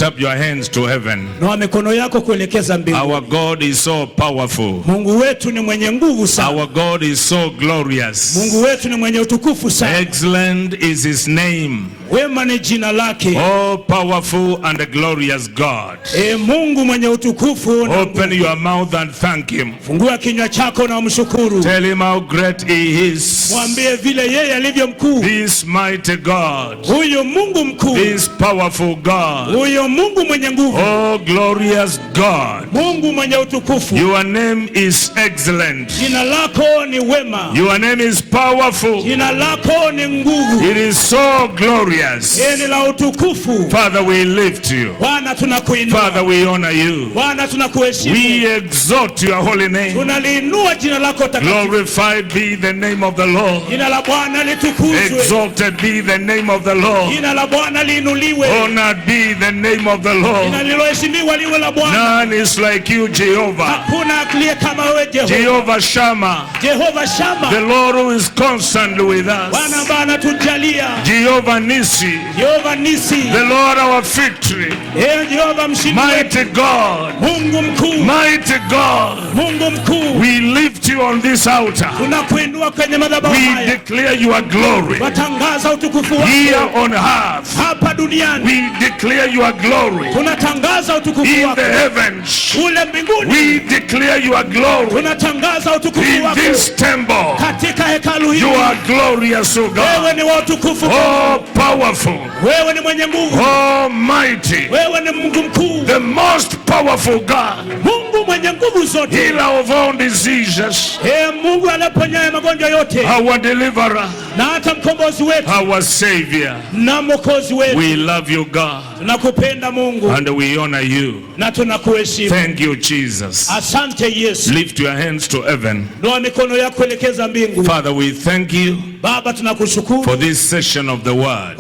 up your hands to heaven. Our God is so powerful. Our God is so glorious. Excellent is his name. Oh, powerful and glorious God. Open your mouth and thank him. Tell him how great he is. This mighty God. This powerful God. Oh, glorious God. Your name is excellent. Your name is powerful. It is so glorious. Father, we lift you. Father, we honor you. We exalt your holy name. Glorified be the name of the Lord. Exalted be the name of the Lord. Honored be the name of the Lord. None is like you, Jehovah. Jehovah Shammah, the Lord who is constantly with us. Jehovah Nissi, the Lord our victory. Mighty God, mighty God, we lift you on this altar. We declare your glory here on earth. We declare your glory in the heavens. We declare your glory in this temple. You are glorious, O God. Oh, powerful. Oh, mighty. The most powerful God. Healer of all diseases. Our deliverer. Our Savior. We love you, God. And we honor you. Thank you, Jesus. Lift your hands to heaven. Father, we thank you for this session of the word.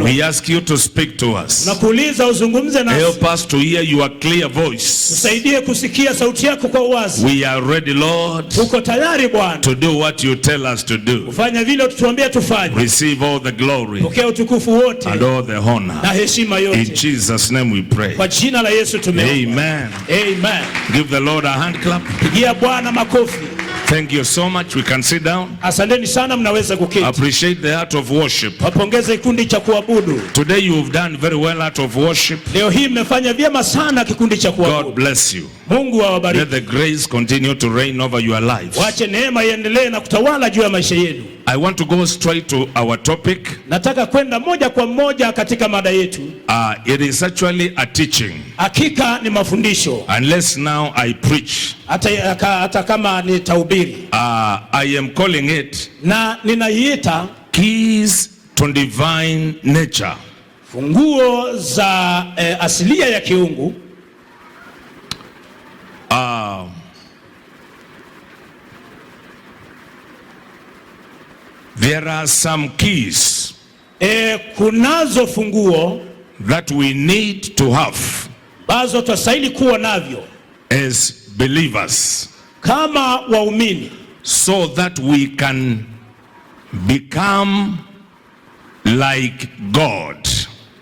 We ask you to speak to us. Help us to hear your clear voice. We are ready, Lord, to do what you tell us to do. Receive all the glory and all the honor. In Jesus' name we pray. Amen. Amen. Give the Lord a hand clap. Thank you so much. We can sit down. Appreciate the art of worship. Today you've done very well art of worship. God bless you. Let the grace continue to reign over your lives. I want to go straight to our topic. It is actually a teaching. Unless now I preach. I am calling it Keys to Divine Nature. Funguo za asilia ya kiungu. There are some keys kunazo funguo that we need to have bazo twastahili kuwa navyo as believers, kama waumini, so that we can become like God.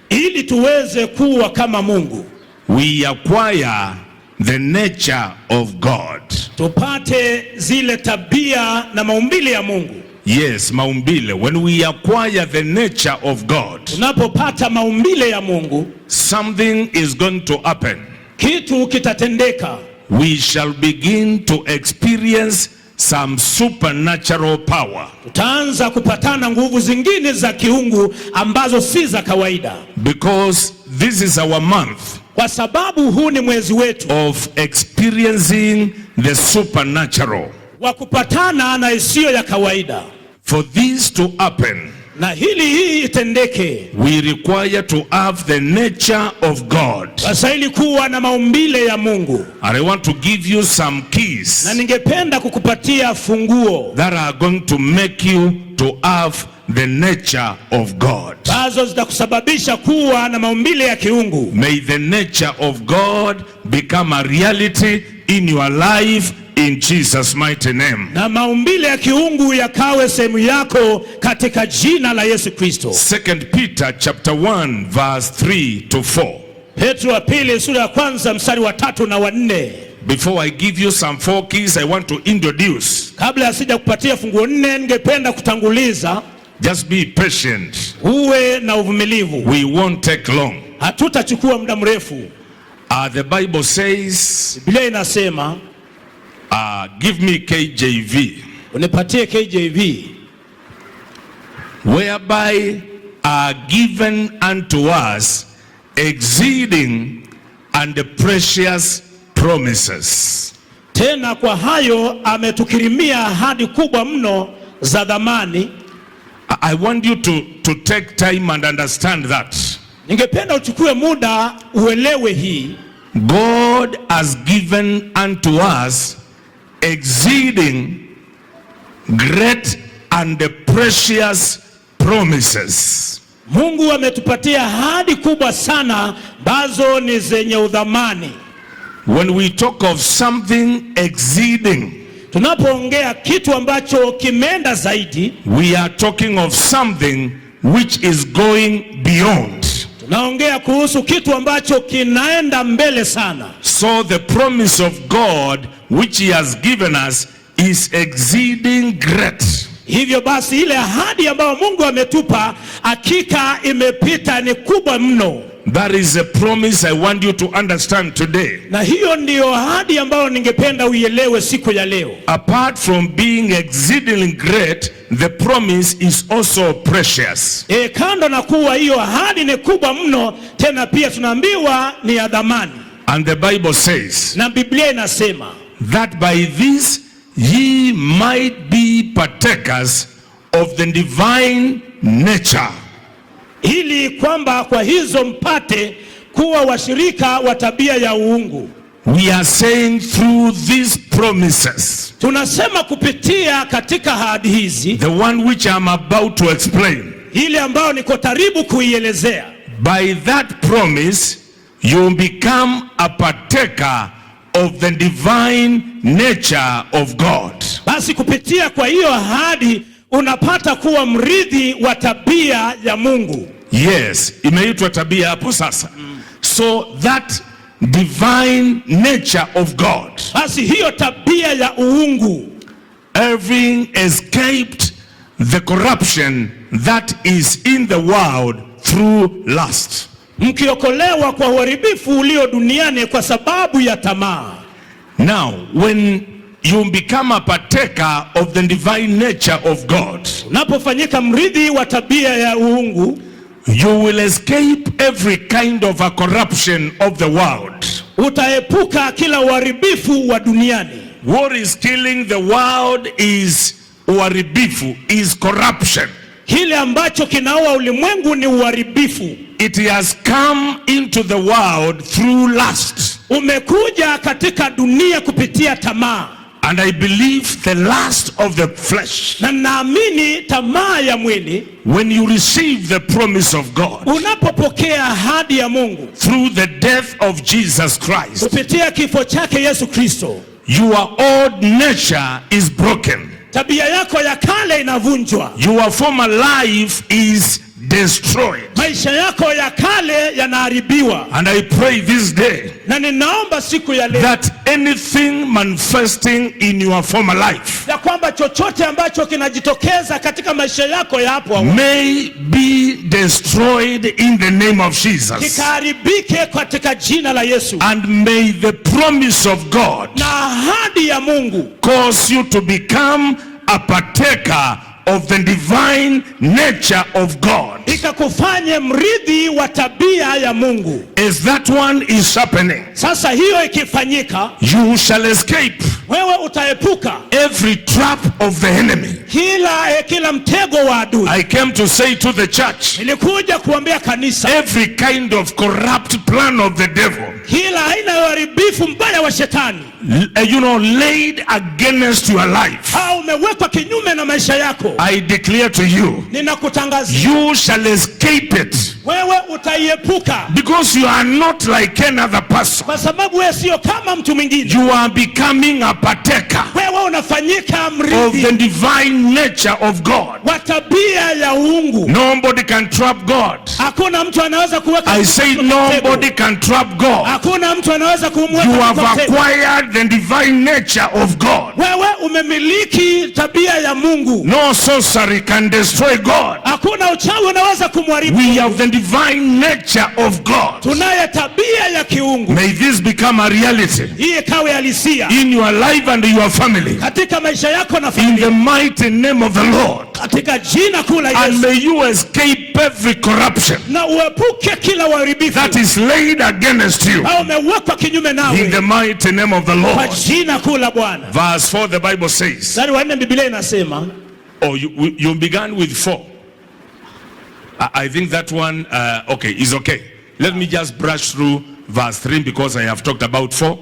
Ili tuweze kuwa kama Mungu. We acquire the nature of God. Tupate zile tabia na maumbile ya Mungu. Yes, maumbile. When we acquire the nature of God, tunapopata maumbile ya Mungu, something is going to happen. Kitu kitatendeka. We shall begin to experience some supernatural power. Tutaanza kupatana nguvu zingine za kiungu ambazo si za kawaida. Because this is our month. Kwa sababu huu ni mwezi wetu of experiencing the supernatural. Wa kupatana na isiyo ya kawaida. For this to happen, na hii itendeke, we require to have the nature of God. Wasahili kuwa na maumbile ya Mungu. And I want to give you some keys na ningependa kukupatia funguo that are going to make you to have the nature of God. Bazo zitakusababisha kuwa na maumbile ya kiungu. May the nature of God become a reality in your life in Jesus mighty name. Na maumbile ya kiungu yakawe sehemu yako katika jina la Yesu Kristo. 2 Peter chapter 1 verse 3 to 4. Petro wa pili sura ya kwanza mstari wa 3 na wa 4. Before I give you some 4 keys, I want to introduce. Kabla sija kupatia funguo 4, ningependa kutanguliza. Just be patient. Uwe na uvumilivu. We won't take long. Hatutachukua muda mrefu. The Bible says, Biblia inasema, give me KJV. Unipatie KJV. Whereby are given unto us exceeding and precious promises. Tena kwa hayo ametukirimia ahadi kubwa mno za dhamani. I want you to take time and understand that. Ningependa uchukue muda uelewe hii. God has given unto us exceeding great and precious promises. Mungu ametupatia ahadi kubwa sana bazo ni zenye udhamani. When we talk of something exceeding, tunapoongea kitu ambacho kimeenda zaidi, we are talking of something which is going beyond. Tunaongea kuhusu kitu ambacho kinaenda mbele sana. So the promise of God which he has given us is exceeding great. Hivyo basi ile ahadi ambayo Mungu ametupa hakika imepita, ni kubwa mno. That is a promise I want you to understand today. Na hiyo ndio ahadi ambayo ningependa uielewe siku ya leo. Apart from being exceedingly great, the promise is also precious. Kando na kuwa hiyo ahadi ni kubwa mno, tena pia tunaambiwa ni ya dhamani. And the Bible says, na Biblia inasema, that by this ye might be partakers of the divine nature. Ili kwamba kwa hizo mpate kuwa washirika wa tabia ya uungu. We are saying through these promises, tunasema kupitia katika ahadi hizi, the one which I'm about to explain, ile ambayo niko karibu kuielezea. By that promise you become a partaker of the divine nature of God. Basi kupitia kwa hiyo ahadi unapata kuwa mrithi wa tabia ya Mungu. Yes, imeitwa tabia hapo sasa. So that divine nature of God, basi hiyo tabia ya uungu, having escaped the corruption that is in the world through lust. Mkiokolewa kwa uharibifu ulio duniani kwa sababu ya tamaa. Now, when you become a partaker of the divine nature of God, unapofanyika mrithi wa tabia ya uungu, you will escape every kind of a corruption of the world. Utaepuka kila uharibifu wa duniani. What is killing the world is uharibifu, is corruption. Kile ambacho kinaua ulimwengu ni uharibifu. It has come into the world through lust. Umekuja katika dunia kupitia tamaa. And I believe the lust of the flesh. Na naamini tamaa ya mwili. When you receive the promise of God, unapopokea ahadi ya Mungu through the death of Jesus Christ, kupitia kifo chake Yesu Kristo, your old nature is broken. Tabia yako ya kale inavunjwa. Your former life is destroyed. Maisha yako ya kale yanaharibiwa. And I pray this day, na ninaomba siku ya leo, that anything manifesting in your former life, ya kwamba chochote ambacho kinajitokeza katika maisha yako ya hapo, may be destroyed in the name of Jesus. Kikaharibike katika jina la Yesu. And may the promise of God, na ahadi ya Mungu, cause you to become a partaker of the divine nature of God. Ikakufanye mrithi wa tabia ya Mungu. As that one is happening, sasa hiyo ikifanyika, you shall escape wewe utaepuka every trap of the enemy. Kila mtego wa adui. I came to say to the church, nilikuja kuambia kanisa, every kind of corrupt plan of the devil, kila aina ya uharibifu mbaya wa shetani, laid against your life, umewekwa kinyume na maisha yako, I declare to you, ninakutangazia, you shall escape it. Wewe utaiepuka. Because you are not like any other person. Kwa sababu wewe sio kama mtu mwingine. You are becoming a partaker wewe unafanyika of mrithi the divine nature of God. wa tabia ya uungu. Nobody can trap God. Hakuna mtu anaweza kuweka. I say nobody can trap God. Hakuna mtu anaweza kumweka. You have acquired the divine nature of God. Wewe umemiliki tabia ya Mungu. No sorcery can destroy God. Hakuna uchawi unaweza kumharibu. We have the divine nature of God. Tunaye tabia ya kiungu. May this become a reality Hii ikawe halisia in your life and your family. katika maisha yako na In familia. the mighty name of the Lord. Katika jina kuu la Yesu. And may you escape every corruption Na uepuke kila uharibifu that is laid against you. au umewekwa kinyume nawe. In the mighty name of the Kwa Lord. jina kuu la Bwana. Verse 4, the Bible says. Mstari wa 4 Biblia inasema. Oh, you began with 4. I think that one, okay, is okay. Let me just brush through verse 3 because I have talked about 4.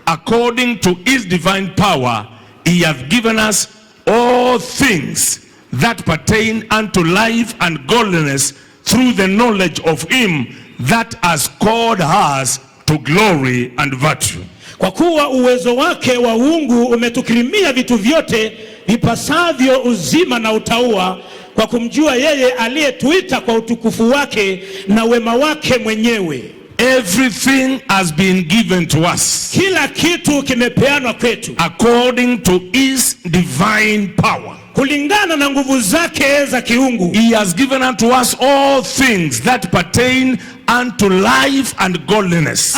According to his divine power, he hath given us all things that pertain unto life and godliness through the knowledge of him that has called us to glory and virtue. Kwa kuwa uwezo wake wa uungu umetukirimia vitu vyote vipasavyo uzima na utauwa, kwa kumjua yeye aliyetuita kwa utukufu wake na wema wake mwenyewe. Everything has been given to us. Kila kitu kimepeanwa kwetu. According to his divine power. Kulingana na nguvu zake za kiungu. He has given unto us all things that pertain unto life and godliness.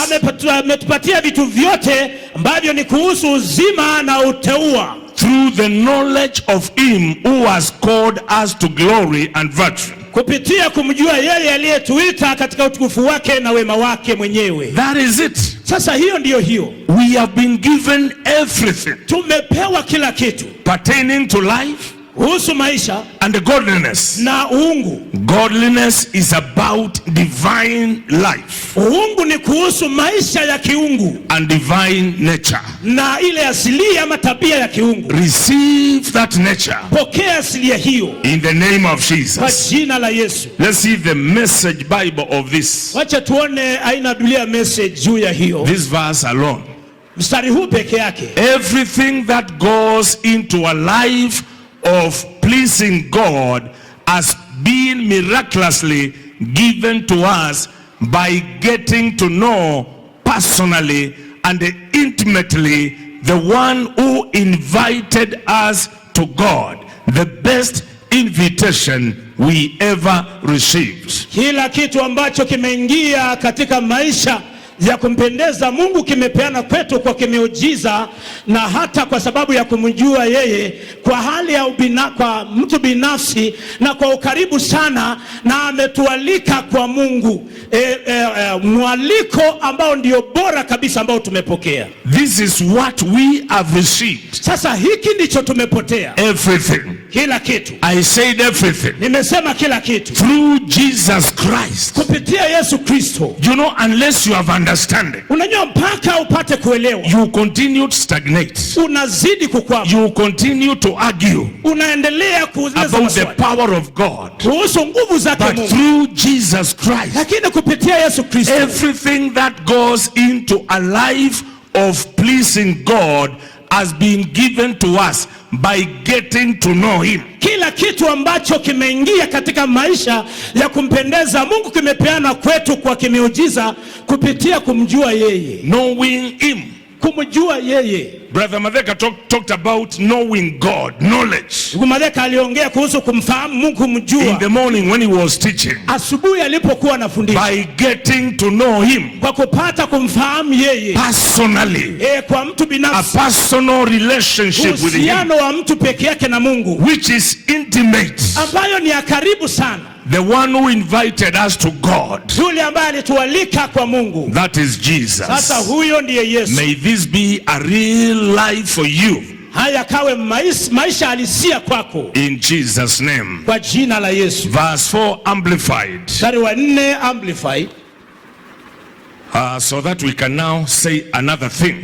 Ametupatia vitu vyote ambavyo ni kuhusu uzima na uteuwa. Through the knowledge of him who has called us to glory and virtue. Kupitia kumjua yeye aliyetuita katika utukufu wake na wema wake mwenyewe. That is it. Sasa hiyo ndiyo hiyo. We have been given everything. Tumepewa kila kitu. Pertaining to life. Kuhusu maisha. And the godliness. Na uungu. Godliness is about divine life. Uungu ni kuhusu maisha ya kiungu. And divine nature. Na ile asili ama tabia ya kiungu. Receive that nature. Pokea asilia hiyo. In the name of Jesus. Kwa jina la Yesu. Let's see the message Bible of this. Wacha tuone aina Biblia message juu ya hiyo. This verse alone. Mstari huu peke yake. Everything that goes into a life of pleasing God has been miraculously given to us by getting to know personally and intimately the one who invited us to God, the best invitation we ever received. Kila kitu ambacho kimeingia katika maisha ya kumpendeza Mungu kimepeana kwetu kwa kimeujiza, na hata kwa sababu ya kumjua yeye kwa hali ya kwa mtu binafsi na kwa ukaribu sana, na ametualika kwa Mungu mwaliko ambao ndio bora kabisa ambao tumepokea. This is what we have received. Sasa hiki ndicho tumepotea. Everything. Kila kitu. I said everything. Nimesema kila kitu. Through Jesus Christ. Kupitia Yesu Kristo. You know, unless you have understanding. Unajua mpaka upate kuelewa. You continue to stagnate. Unazidi kukwama. You continue to argue. Unaendelea kuuliza about the power of God. Kuhusu nguvu zake Mungu. But through Jesus Christ. Lakini kupitia Yesu Kristo. Everything that goes into a life of pleasing God has been given to us by getting to know him. Kila kitu ambacho kimeingia katika maisha ya kumpendeza Mungu kimepeana kwetu kwa kimeujiza kupitia kumjua yeye. Knowing him. Kumjua yeye. Brother Madeka talked about knowing God, knowledge. Madeka aliongea kuhusu kumfahamu Mungu, kumjua. In the morning when he was teaching. Asubuhi alipokuwa anafundisha. By getting to know him. Kwa kupata kumfahamu yeye. Personally. Kwa mtu binafsi. A personal relationship with him. Uhusiano wa mtu peke yake na Mungu. Which is intimate. Ambayo ni ya karibu sana. The one who invited us to God. Yule ambaye alitualika kwa Mungu. That is Jesus. Sasa huyo ndiye Yesu. May this be a real life for you. Haya kawe maisha halisia kwako. In Jesus name. Kwa jina la Yesu. Verse 4 amplified. Mstari wa 4 amplified. So that we can now say another thing.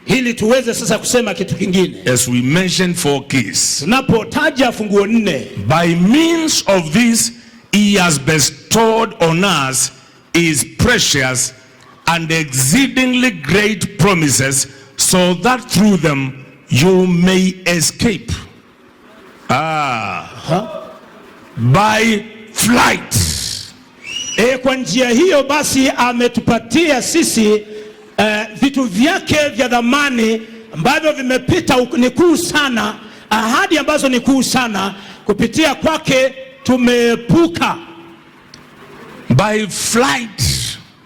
Ili tuweze sasa kusema kitu kingine. As we mentioned 4 keys. Tunapotaja funguo 4. By means of this he has bestowed on us his precious and exceedingly great promises, so that through them you may escape by flight. Kwa njia hiyo basi ametupatia sisi vitu vyake vya dhamani ambavyo vimepita ni kuu sana, ahadi ambazo ni kuu sana. Kupitia kwake tumeepuka by flight,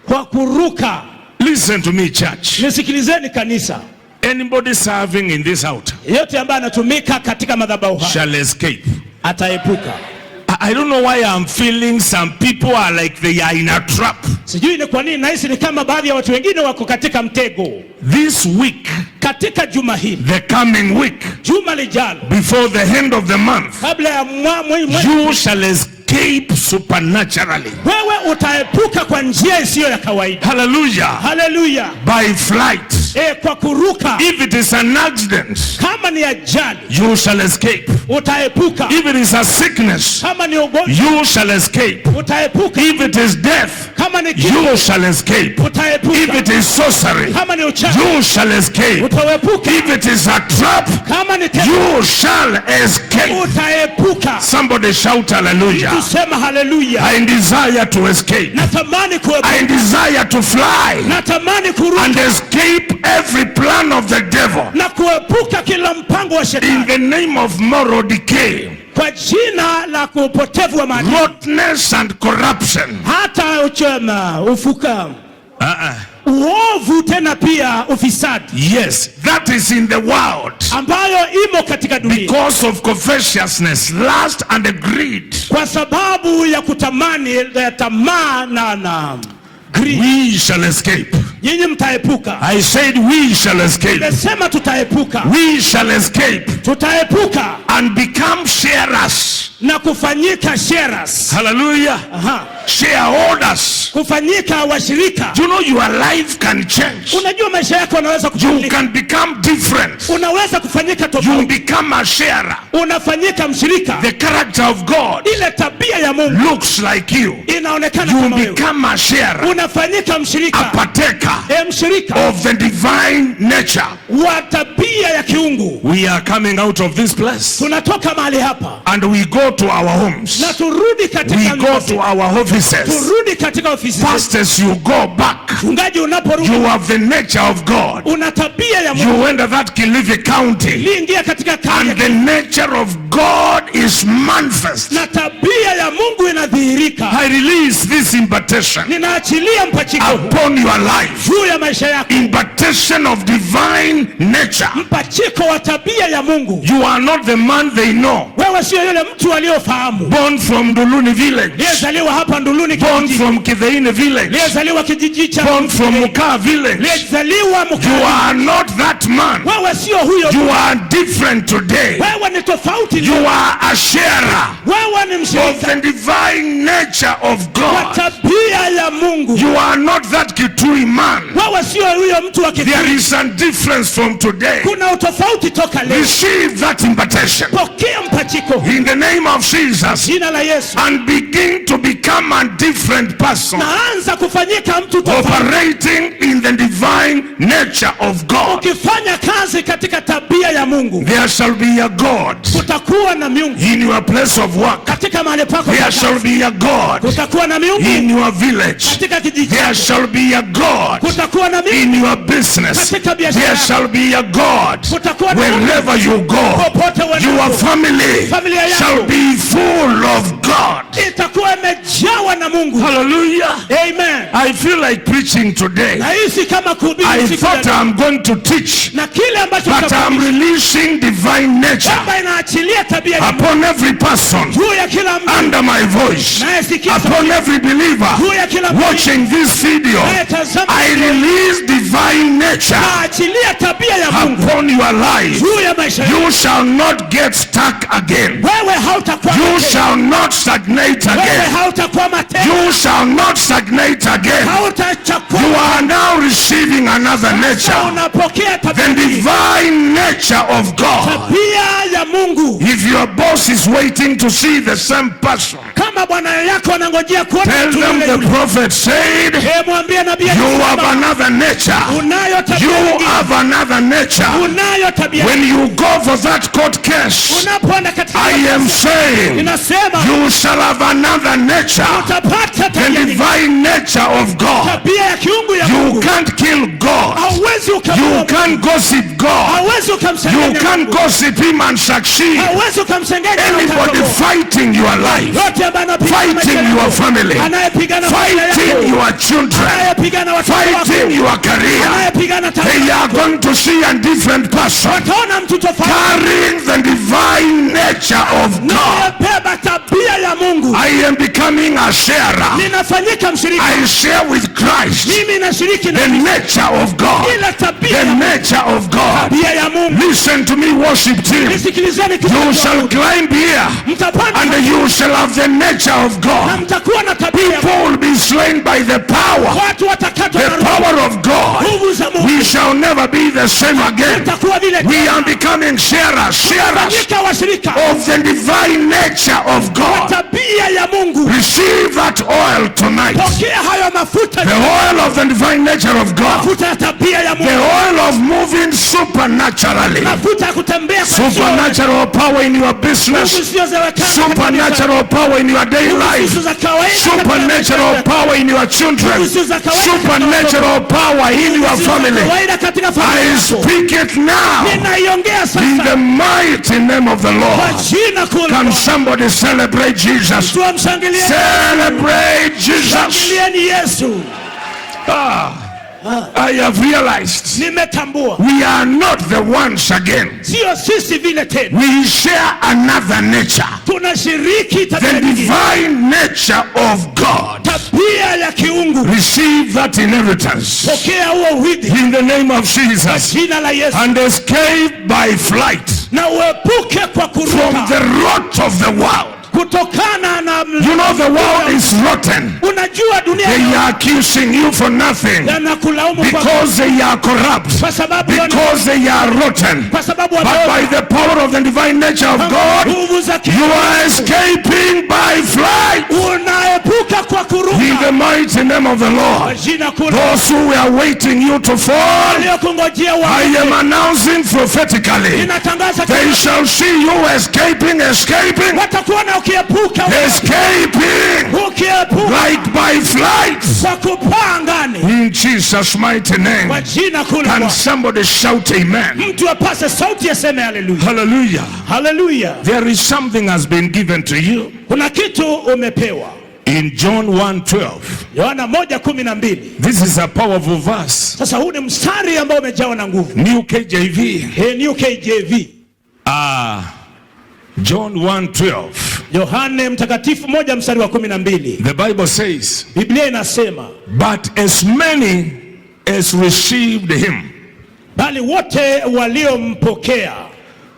kwa kuruka. Listen to me, church. Nisikilizeni kanisa. Anybody serving in this altar, yote ambaye anatumika katika madhabahu haya, shall escape. Ataepuka. I don't know why I'm feeling some people are like they are in a trap. Sijui ni kwa nini nahisi ni kama baadhi ya watu wengine wako katika mtego. This week, katika juma hili, the coming week, juma lijalo, before the end of the month, kabla ya you shall escape supernaturally. Wewe utaepuka kwa njia isiyo ya kawaida. Hallelujah. Hallelujah. By flight. Kwa kuruka. If it is an accident, kama ni ajali, you shall escape. Utaepuka. If it is a sickness, kama ni ugonjwa, you shall escape. Utaepuka. If it is death, kama ni you shall escape. Utaepuka. If it is sorcery, kama ni uchawi, you shall escape. Utaepuka. If it is a trap, kama ni you shall escape. Utaepuka. Somebody shout hallelujah. Tuseme hallelujah. I desire to escape. Natamani kuepuka. I desire to fly. Natamani kuruka. And escape every plan of the devil. Na kuepuka kila mpango wa shetani. In the name of moral decay. Kwa jina la kupotevu wa maadili. Rottenness and corruption. Hata uchema, ufuka. Uovu tena pia ufisadi. Yes, that is in the world. Ambayo imo katika dunia. Because of covetousness, lust and greed. Kwa sababu ya kutamani, ya tamaa na greed. We shall escape. Nyinyi mtaepuka. I said we shall escape. Nimesema tutaepuka. We shall escape. Tutaepuka. And become sharers. Na kufanyika sharers. Hallelujah. Shareholders. Kufanyika washirika. You know your life can change. Unajua maisha yako yanaweza kubadilika. You can become different. Unaweza kufanyika tofauti. You become a sharer. Unafanyika mshirika. The character of God. Ile tabia ya Mungu looks like you. Inaonekana kama wewe. You become a sharer. Unafanyika mshirika. A partaker. Mshirika of the divine nature. Wa tabia ya kiungu. We are coming out of this place. Tunatoka mahali hapa. And we go to our homes. Na turudi katika we go to our offices. Turudi katika ofisi. Pastors, you go back. Mchungaji unaporudi. You have the nature of God. Una tabia ya Mungu. You enter that Kilifi County. Liingia katika county. And the nature of God is manifest. Na tabia ya Mungu inadhihirika. I release this impartation. Ninaachilia mpachiko upon your life. Juu ya maisha yako. Impartation of divine nature. Mpachiko wa tabia ya Mungu. You are not the man they know. Wewe sio yule mtu aliofahamu. Born from Nduluni village. Aliyezaliwa hapa Nduluni kijiji. Born from Kitheine village. Aliyezaliwa kijiji cha. Born from Mukaa village. Aliyezaliwa Mukaa. You are not that man. Wewe sio huyo. You are different today. Wewe ni tofauti. You are a sharer. Wewe ni mshirika. Of the divine nature of God. Kwa tabia ya Mungu. You are not that Kitui man. Wewe sio huyo mtu wa Kitui. There is a difference from today. Kuna utofauti toka leo. Receive that impartation. Pokea mpachiko. In the name of Jesus. Jina la Yesu. And begin to become a different person. Naanza kufanyika mtu tofauti. Operating in the divine nature of God. Ukifanya kazi katika tabia ya Mungu. There shall be a God. Kutakuwa na miungu. In your place of work. Katika mahali pako. There shall be a God. Kutakuwa na miungu. In your village. Katika kijiji. There shall be a God. Kutakuwa na miungu. In your business. Katika biashara. There shall be a God. Kutakuwa na wherever you go. Your family shall be full of God. Itakuwa imejawa na Mungu. Hallelujah. Amen. I feel like preaching today. Nahisi kama kuhubiri. I thought I'm going to teach. Na kile ambacho but I'm releasing divine nature inaachilia tabia upon every person juu ya kila mtu under my voice. Upon every believer watching this video. I release divine nature upon your life. You shall not get stuck again. You shall not stagnate again. You shall not stagnate again. You are now receiving another nature, the divine nature of God. If your boss is waiting to see the same person, tell them the prophet said, you have another nature. You have another nature. When you go for that court case, I am saying you shall have another nature, the divine nature of God. You can't kill God. You can't gossip God. You can't gossip him and succeed. Anybody fighting your life, fighting your family, fighting your children, fighting your career, they are going to see a different person carrying the divine nature of God. I am becoming a sharer. I share with Christ the nature of God. The nature of God. Listen to me, worship team. You shall climb here and you shall have the nature of God. People will be slain by the power of God. We shall never be the same again. We are becoming sharers of the divine nature of God. Receive that oil tonight. The oil of the divine nature of God. The oil of moving supernaturally. Supernatural power in your business. Supernatural power in your daily life. Supernatural power in your children. Supernatural power in your family. I speak it now in the mighty name of the Lord. Can somebody celebrate Jesus? Celebrate Jesus. I have realized we are not the ones again. We share another nature, the divine nature of God. Receive that inheritance in the name of Jesus and escape by flight from the rot of the world. You know the world is rotten. They are accusing you for nothing because they are corrupt, because they are rotten. But by the power of the divine nature of God, you are escaping by flight in the mighty name of the Lord. Those who were waiting you to fall, I am announcing prophetically, they shall see you escaping like by flight in Jesus' mighty name. Can somebody shout amen? Hallelujah. Hallelujah. There is something has been given to you in John 1:12. This is a powerful verse. New KJV. John 1:12. The Bible says, but as many as received him.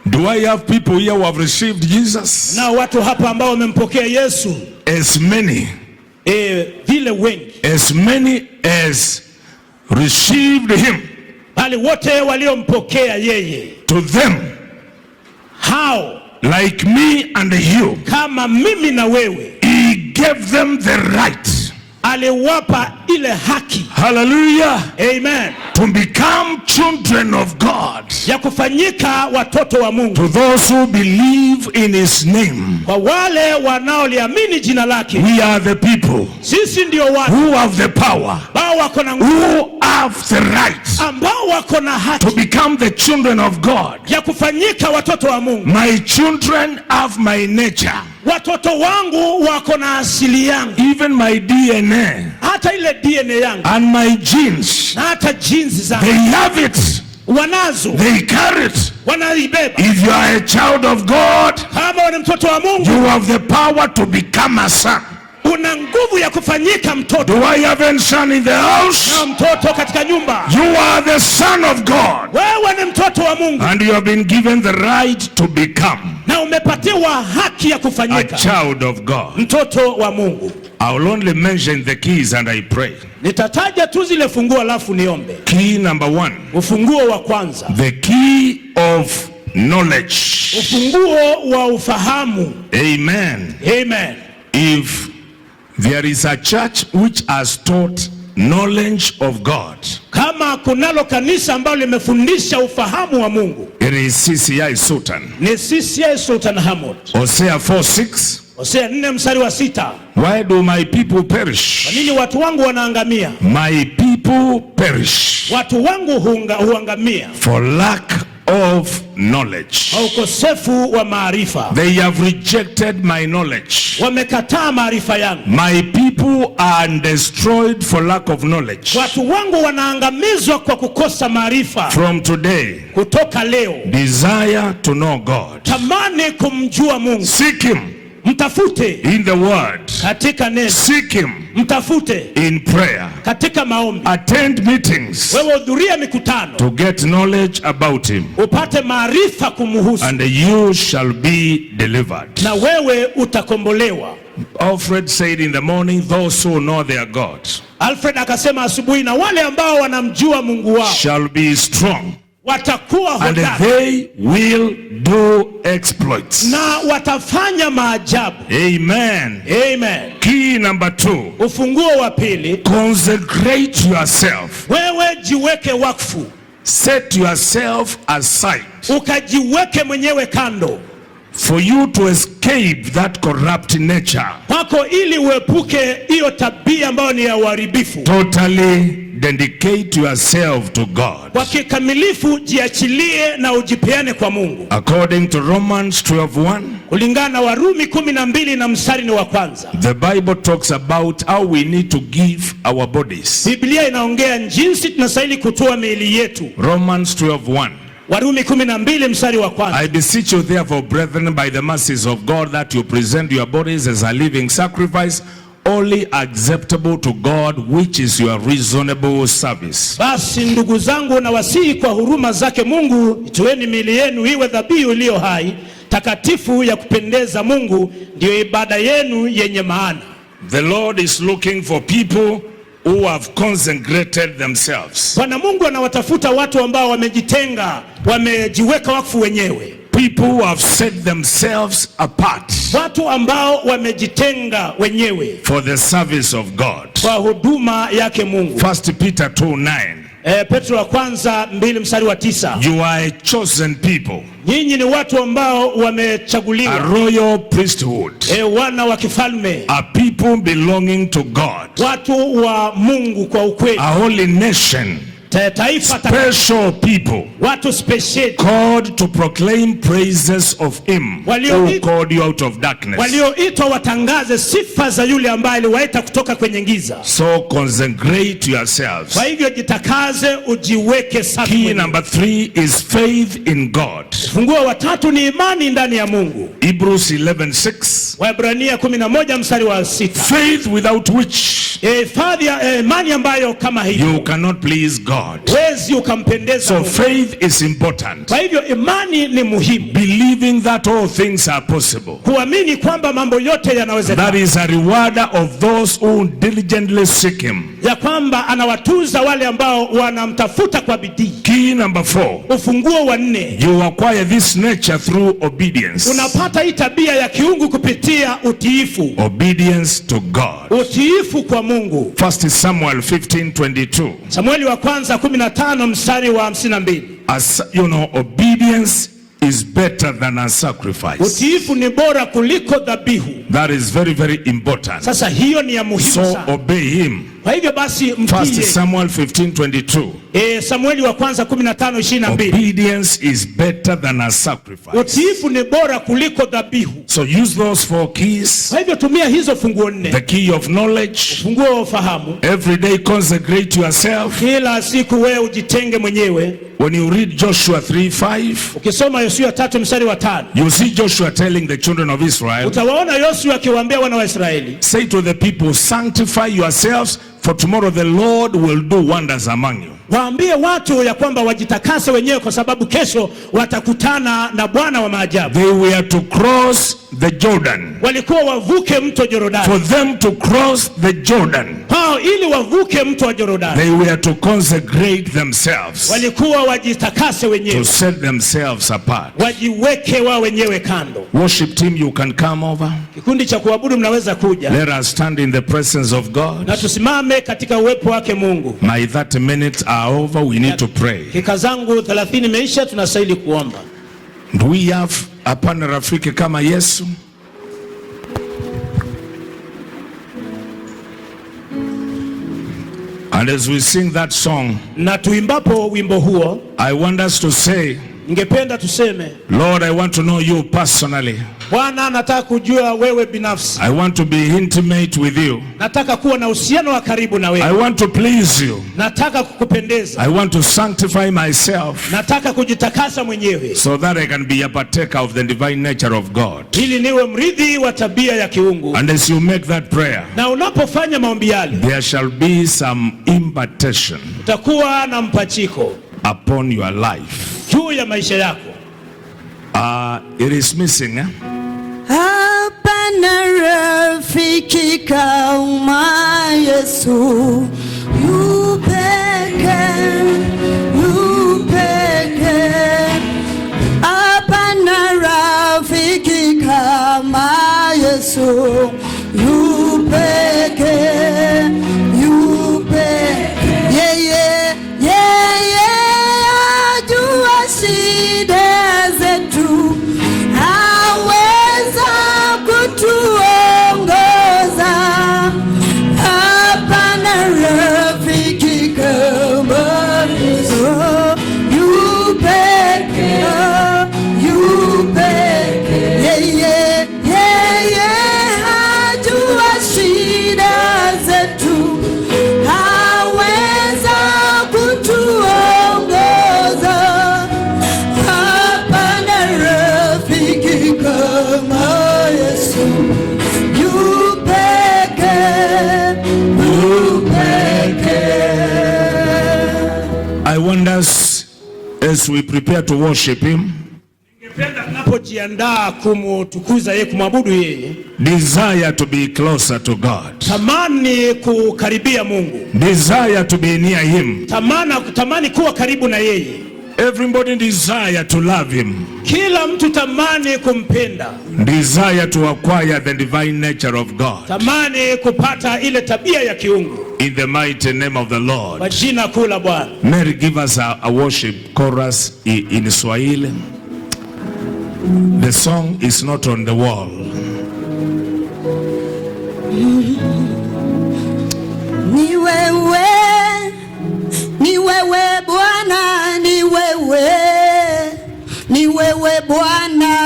Do I have people here who have received Jesus? As many as received him. To them, how? Like me and you, kama mimi na wewe, he gave them the right. Aliwapa ile haki. Hallelujah. Amen. To become children of God. Ya kufanyika watoto wa Mungu. To those who believe in his name. Kwa wale wanaoliamini jina lake. We are the people. Sisi ndio watu. Who have the power. Ambao wako na nguvu. Who have the right. Ambao wako na haki. To become the children of God. Ya kufanyika watoto wa Mungu. My children have my nature. Watoto wangu wako na asili yangu. Even my DNA. Hata ile DNA yangu. And my genes. Na hata genes zangu. They have it. Wanazo. They carry it. Wanaibeba. If you are a child of God, kama ni mtoto wa Mungu, you have the power to become a son. Una nguvu ya kufanyika mtoto. Do I have a son in the house? Na mtoto katika nyumba. You are the son of God. Wewe ni mtoto wa Mungu. And you have been given the right to become. Na umepatiwa haki ya kufanyika. A child of God. Mtoto wa Mungu. I will only mention the keys and I pray. Nitataja tu zile funguo alafu niombe. Key number 1. Ufunguo wa kwanza. The key of knowledge. Ufunguo wa ufahamu. Amen. Amen. If there is a church which has taught knowledge of God, kama kunalo kanisa ambalo limefundisha ufahamu wa Mungu, it is CCI Sultan. Ni CCI Sultan Hamod. Hosea 4:6. Hosea 4 mstari wa 6. Why do my people perish? Kwa nini watu wangu wanaangamia? My people perish. Watu wangu huangamia. For lack of knowledge. Ukosefu wa maarifa. They have rejected my knowledge. Wamekataa maarifa yangu. My people are destroyed for lack of knowledge. Watu wangu wanaangamizwa kwa kukosa maarifa. From today, kutoka leo, desire to know God. Tamani kumjua Mungu. Seek him. Mtafute in the word. Katika neno. Seek him. Mtafute in prayer. Katika maombi. Attend meetings. Wewe hudhuria mikutano. To get knowledge about him. Upate maarifa kumhusu. And you shall be delivered. Na wewe utakombolewa. Alfred said in the morning, those who know their God. Alfred akasema asubuhi, na wale ambao wanamjua Mungu wao shall be strong. Watakuwa hodari. And they will do exploits. Na watafanya maajabu. Amen. Amen. Key number 2. Ufunguo wa pili. Consecrate yourself. Wewe jiweke wakfu. Set yourself aside. Ukajiweke mwenyewe kando. For you to escape that corrupt nature. Kwako ili uepuke hiyo tabia ambayo ni ya uharibifu. Totally dedicate yourself to God. Kwa kikamilifu jiachilie na ujipeane kwa Mungu. According to Romans 12:1. Kulingana na Warumi 12 na mstari ni wa kwanza. The Bible talks about how we need to give our bodies. Biblia inaongea jinsi tunastahili kutoa miili yetu. Romans 12:1. Warumi 12 mstari wa kwanza. I beseech you therefore, brethren, by the mercies of God, that you present your bodies as a living sacrifice, only acceptable to God, which is your reasonable service. Basi ndugu zangu, na wasihi kwa huruma zake Mungu, itoeni miili yenu iwe dhabihu iliyo hai, takatifu, ya kupendeza Mungu, ndio ibada yenu yenye maana. The Lord is looking for people who have consecrated themselves. Bwana Mungu anawatafuta watu ambao wamejitenga, wamejiweka wakfu wenyewe. People who have set themselves apart. Watu ambao wamejitenga wenyewe. For the service of God. Kwa huduma yake Mungu. 1 Peter 2:9. Petro wa kwanza 2 mstari wa 9. You are a chosen people. Nyinyi ni watu ambao wamechaguliwa. A royal priesthood. Wana wa kifalme. A people belonging to God. Watu wa Mungu kwa ukweli. A holy nation. Taifa special people. Watu special. Called to proclaim praises of him who called you out of darkness. Walioitwa watangaze sifa za yule ambaye aliwaita kutoka kwenye giza. So consecrate yourselves. Kwa hivyo jitakaze, ujiweke safi. Key number 3 is faith in God. Funguo wa 3 ni imani ndani ya Mungu. Hebrews 11:6. Waebrania 11 mstari wa 6. Faith without which imani ambayo kama hiyo you cannot please God. Wezi ukampendeza so Mungu. Faith is important. Kwa hivyo imani ni muhimu. Believing that all things are possible. Kuamini kwamba mambo yote yanawezekana. That is a rewarder of those who diligently seek him. Ya kwamba anawatuza wale ambao wanamtafuta kwa bidii. Key number 4. Ufunguo wa 4. You acquire this nature through obedience. Unapata hii tabia ya kiungu kupitia utiifu. Obedience to God. Utiifu kwa Mungu. 1 Samuel 15:22. Samueli wa kwanza 15 mstari wa 52. As you know, obedience is better than a sacrifice. Utiifu ni bora kuliko dhabihu. That is very, very important. Sasa hiyo ni ya muhimu sana. So obey him. Kwa hivyo basi mtie. 1 Samuel 15:22. Samueli wa kwanza 15:22. Obedience is better than a sacrifice. Utiifu ni bora kuliko dhabihu. So use those 4 keys. Kwa hivyo tumia hizo funguo 4. The key of knowledge. Funguo wa ufahamu. Every day consecrate yourself. Kila siku wewe ujitenge mwenyewe. When you read Joshua 3:5, ukisoma Yoshua 3:5, you see Joshua telling the children of Israel, utawaona Yoshua akiwaambia wana wa Israeli, say to the people, sanctify yourselves, for tomorrow the Lord will do wonders among you. Waambie watu ya kwamba wajitakase wenyewe kwa sababu kesho watakutana na Bwana wa maajabu. They were to cross the Jordan. Walikuwa wavuke mto Jordan. For them to cross the Jordan, ili wavuke mto wa Jordan, they were to consecrate themselves. Walikuwa wajitakase wenyewe. To set themselves apart. Wajiweke wao wenyewe kando. Worship team, you can come over. Kikundi cha kuabudu mnaweza kuja. Let us stand in the presence of God. Na tusimame katika uwepo wake Mungu. My 30 minutes are over, we need to pray. Dakika zangu 30 imeisha, tunastahili kuomba. Do we have hapana rafiki kama Yesu? And as we sing that song, na tuimbapo wimbo huo, I want us to say, ningependa tuseme, Lord, I want to know you personally. Bwana, nataka kujua wewe binafsi. I want to be intimate with you. Nataka kuwa na uhusiano wa karibu na wewe. I want to please you. Nataka kukupendeza. I want to sanctify myself. Nataka kujitakasa mwenyewe. So that I can be a partaker of the divine nature of God. Ili niwe mrithi wa tabia ya kiungu. And as you make that prayer, na unapofanya maombi yale, there shall be some impartation. Utakuwa na mpachiko upon your life. Juu ya maisha yako. It is missing, eh? Hapana rafiki kama Yesu, yu peke. Hapana rafiki kama Yesu, yu peke. Ajua shida zetu, aweza kutuongoza. Hapana rafiki kama Yesu, yu peke. Ajua shida zetu, aweza kutuongoza. Hapana rafiki kama Yesu, yu peke. I want us, as we prepare to worship him, tunapojiandaa kumtukuza yeye, kumwabudu yeye, desire to be closer to God. Tamani kukaribia Mungu. Desire to be near him. Tamani kuwa karibu na yeye. Everybody desire to love him. Kila mtu tamani kumpenda. Desire to acquire the divine nature of God. Tamani kupata ile tabia ya kiungu. In the mighty name of the Lord. Kwa jina kuu la Bwana. Mary, give us a worship chorus in Swahili. The song is not on the wall. Ni wewe Bwana, ni wewe Bwana, ni wewe Bwana,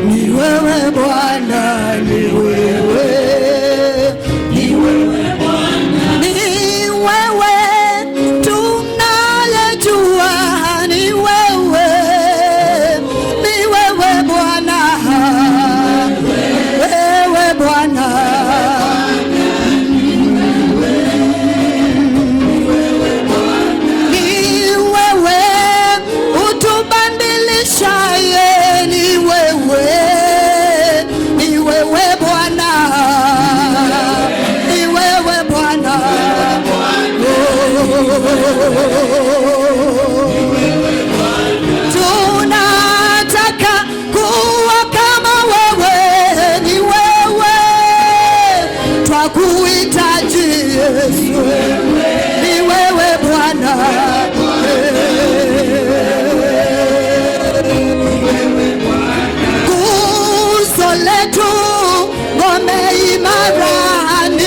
ni wewe Bwana, ni wewe tunayejua, ni wewe Bwana, wewe Bwana. Tunataka kuwa kama wewe, ni wewe twakuhitaji Yesu, ni wewe Bwana. Nguzo letu, ngome imara, ni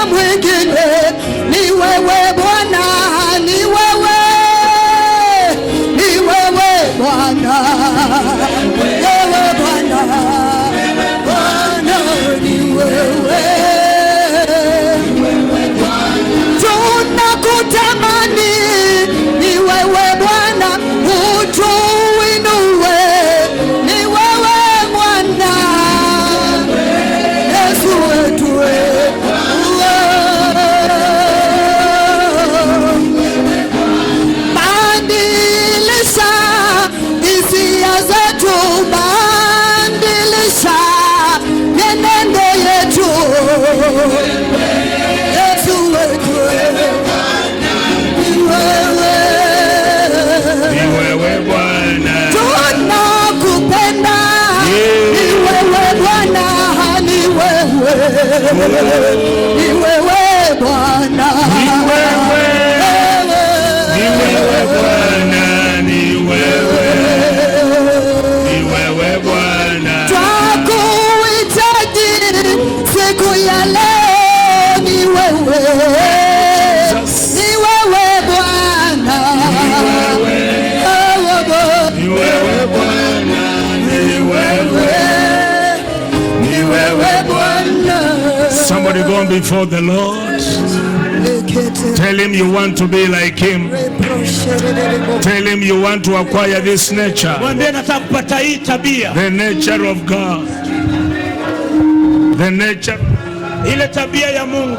hakuna mwingine, ni wewe Bwana, ni wewe, ni wewe Bwana, wewe Bwana, Bwana ni wewe, tunakutamani, ni wewe Bwana, utuinue, ni wewe Bwana, Yesu wetu badilisha hisia zetu, badilisha mienendo yetu, Yesu wetu ni wewe, Ni wewe Bwana. tunakupenda, ni wewe Bwana, ni wewe, ni wewe Bwana, Ni wewe. Ni wewe Bwana, ni wewe. Ni wewe Bwana. twakuhitaji siku ya leo, ni wewe, ni wewe Bwana, Ni wewe Bwana. Ni wewe. Ni wewe Bwana. Somebody go before the Lord. Tell him you want to be like him. Tell him you want to acquire this nature. Mwambie nataka kupata hii tabia, The nature of God. The nature. ile tabia ya Mungu,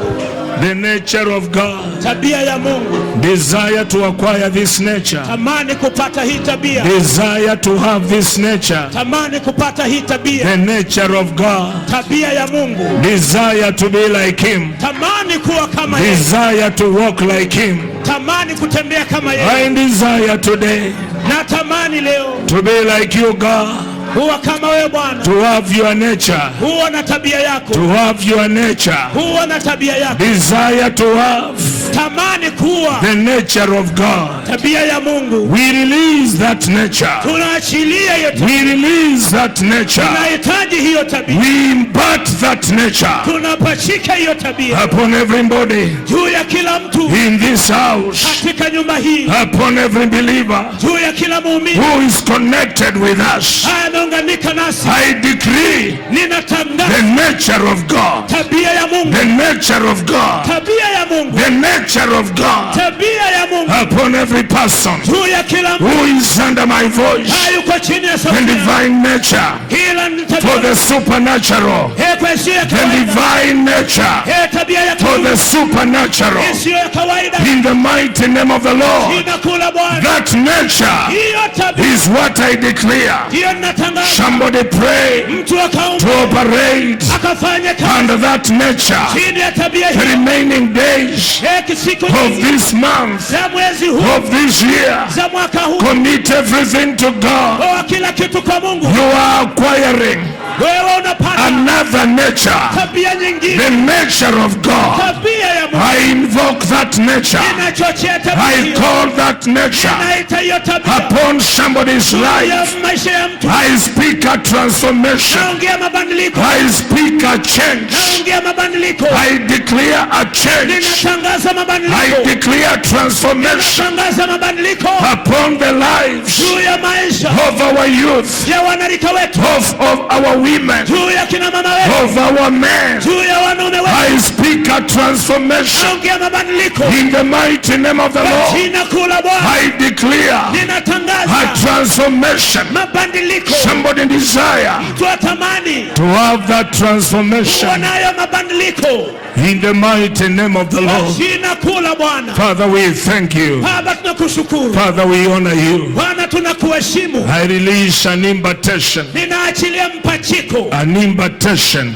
The nature of God. tabia ya Mungu. Desire to acquire this nature. Tamani kupata hii tabia, Desire to have this nature. tamani kupata hii tabia, The nature of God. tabia ya Mungu. Desire to be like him. Tamani kuwa kama yeye, Desire to walk like him. tamani kutembea kama yeye. I desire today Na tamani leo to be like you, God. huwa kama wewe Bwana, To have your nature. huwa na tabia yako, To have your nature. huwa na tabia yako. Desire to have Tamani kuwa the nature of God. tabia ya Mungu. We release that nature. Tunaachilia hiyo tabia, We release that nature. tunahitaji hiyo tabia, We impart that nature tunapachika hiyo tabia upon everybody juu ya kila mtu in this house, katika nyumba hii, upon every believer juu ya kila muumini who is connected with us. ameunganika nasi. I decree Ninatangaza the nature of God. tabia ya Mungu, The nature of God. tabia ya Mungu, The nature of God tabia ya Mungu upon every person juu ya kila mtu who is under my voice. yuko chini ya The sauti yangu. divine nature Kila ni for tabia the supernatural. kwa isiyo ya The kawaida, divine nature tabia ya for the supernatural. isiyo ya kawaida, In the mighty name of the Lord. inakula Bwana. That nature Hiyo tabia is what I declare. hiyo ninatangaza, Somebody pray mtu akaomba to operate akafanya kazi under that nature. chini ya tabia The hiyo. remaining days Siku of nyingi this month, za mwezi huu, of this year, za mwaka huu, commit everything to God. toa kila kitu kwa Mungu. You are acquiring Wewe unapata another nature, tabia nyingine, the nature of God. tabia ya Mungu. I invoke that nature. Inachochea tabia I hiyo, call that nature inaita hiyo tabia upon somebody's ya life. maisha ya mtu. I speak a transformation. Naongea mabadiliko, I speak a change. naongea mabadiliko, I declare a change. ninatangaza I mabadiliko, declare transformation ninatangaza mabadiliko upon the lives juu ya maisha of our youth, ya wanarika wetu, of our women, juu ya kina mama wetu, of our men. juu ya wanaume wetu. I speak a transformation Naongea mabadiliko in the mighty name of the kwa Lord. jina kuu la Bwana. I declare Ninatangaza a transformation. mabadiliko. Somebody desire Mtu atamani to have that transformation wanayo mabadiliko in the mighty name of the kwa Lord. jina kuu la Bwana. Father, we thank you. Baba, tunakushukuru. Father, we honor you. Bwana, tunakuheshimu. I release an invitation, Ninaachilia mpachiko,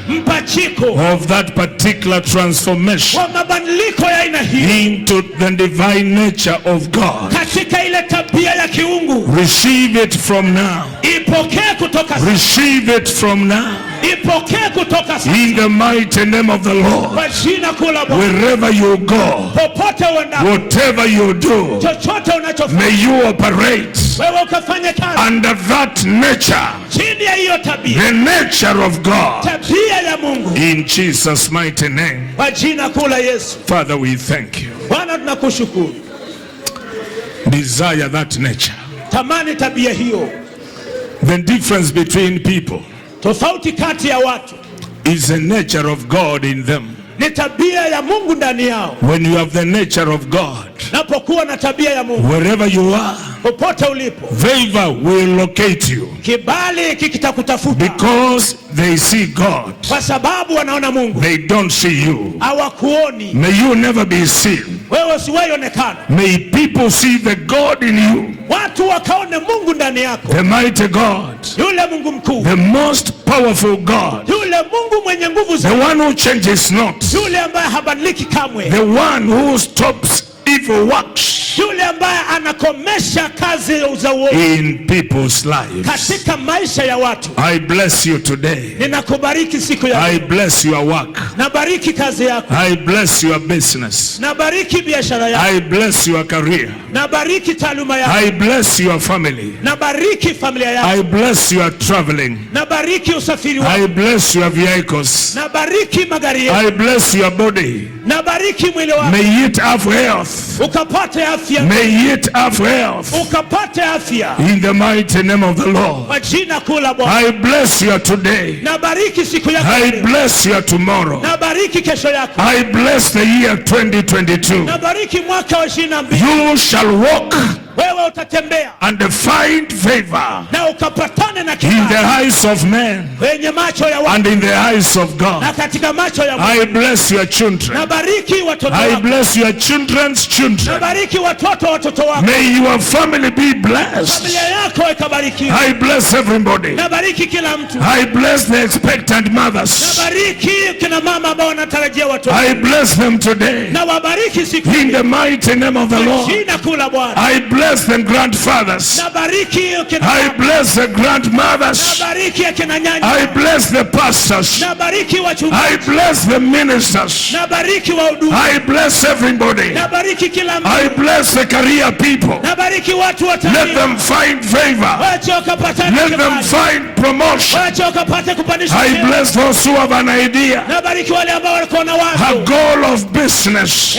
mpachiko of that particular transformation wa mabadiliko ya aina hii into the divine nature of God. katika ile tabia ya kiungu. Receive it from now. Ipokee kutoka sasa. Receive it from now. Ipokee kutoka sasa In the mighty name of the Lord. kwa jina kuu la Bwana. Wherever you go, Popote uendapo, whatever you do, chochote unachofanya, may you operate wewe ukafanye kazi under that nature, chini ya hiyo tabia, the nature of God, tabia ya Mungu, in Jesus' mighty name. kwa jina kuu la Yesu. Father, we thank you. Bwana tunakushukuru. Desire that nature. Tamani tabia hiyo. The difference between people Tofauti kati ya watu is the nature of God in them. ni tabia ya Mungu ndani yao. When you have the nature of God, Napokuwa na tabia ya Mungu, wherever you are, popote ulipo, favor will locate you, kibali kikitakutafuta, because they see God. kwa sababu wanaona Mungu. They don't see you. Hawakuoni. May you never be seen. Wewe usiwahi onekana. May people see the God in you, Watu wakaone Mungu ndani yako. the mighty God, Yule Mungu mkuu, the most powerful God, yule Mungu mwenye nguvu the zaidi, one who changes not, yule ambaye habadiliki kamwe, the one who stops evil works yule ambaye anakomesha kazi za uovu in people's lives. katika maisha ya watu. I bless you today. Ninakubariki siku ya I leo. bless your work. Nabariki kazi yako. I bless your business. Nabariki biashara yako. I bless your career. Nabariki taaluma yako. I bless your family. Nabariki familia yako. I bless your traveling. Nabariki usafiri wako. I bless your vehicles. Nabariki magari yako. I bless your body. Nabariki mwili wako. May it have health. Ukapate afya. May it have health. Ukapate afya. In the mighty name of the Lord. Kwa jina kuu la Bwana. I bless you today. Nabariki siku yako. I bless you tomorrow. Nabariki kesho yako. I bless the year 2022. Nabariki mwaka wa 22. You shall walk Wewe utatembea and find favor na ukapatane na in the kibali eyes of men kwenye macho ya watu and in the eyes of God. na katika macho ya Mungu. I bless your children. Nabariki watoto I wako. bless your children's children. Nabariki watoto wako. May your family be blessed. Familia yako ikabarikiwa. I bless everybody. Nabariki kila mtu. I bless the expectant mothers. Nabariki kina mama ambao wanatarajia watoto. I bless them today. Na wabariki siku In the mighty name of the Lord. jina kuu la Bwana. I bless the grandfathers. Nabariki kina I bless the grandmothers. Nabariki kina nyanya. I bless the pastors. Nabariki wachungaji. I bless the ministers. Nabariki wahudumu. I bless everybody. Nabariki kila mtu. I bless the career people. Nabariki watu wa Let them find favor. wacha wakapata Let them find promotion. wacha wakapate kupandishwa. I bless those who have an idea, Nabariki wale ambao walikuwa na a wazo. goal of business.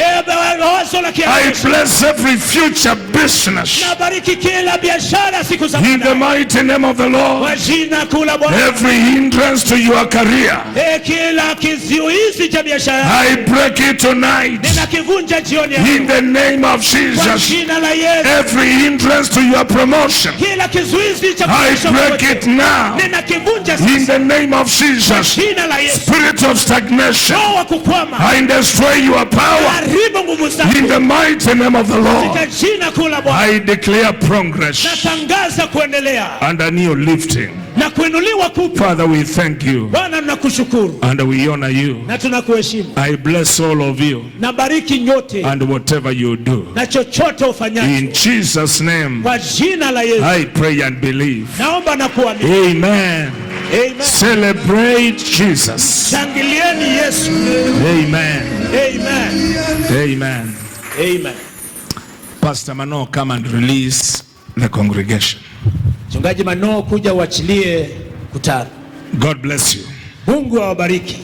Wazo la I kiasi. bless every future business. Nabariki kila biashara siku za In the mighty name of the Lord. kwa jina kuu la Bwana. Every hindrance to your career, Kila kizuizi cha biashara I break it tonight. ninakivunja jioni ya In the name of kwa Jesus. jina la Yesu. Every hindrance to your promotion, Kila kizuizi cha I biashara break it now. ninakivunja In sasa the name of kwa Jesus. jina la Yesu. Spirit of stagnation, Roho wa kukwama I destroy your power. haribu nguvu zako In the mighty name of the Lord. katika jina kuu la Bwana. I declare progress Natangaza kuendelea and a new lifting. na kuinuliwa kupya. Father, we thank you Bwana tunakushukuru and we honor you. na tunakuheshimu. I bless all of you Nabariki nyote and whatever you do. na chochote ufanyacho In Jesus' name, kwa jina la Yesu. I pray and believe. Naomba na kuamini. Amen. Amen. Celebrate Jesus. Shangilieni Yesu. Amen. Amen. Amen. Amen. Pastor Mano, come and release the congregation. Mchungaji Mano, kuja uachilie kutana. God bless you. Mungu awabariki.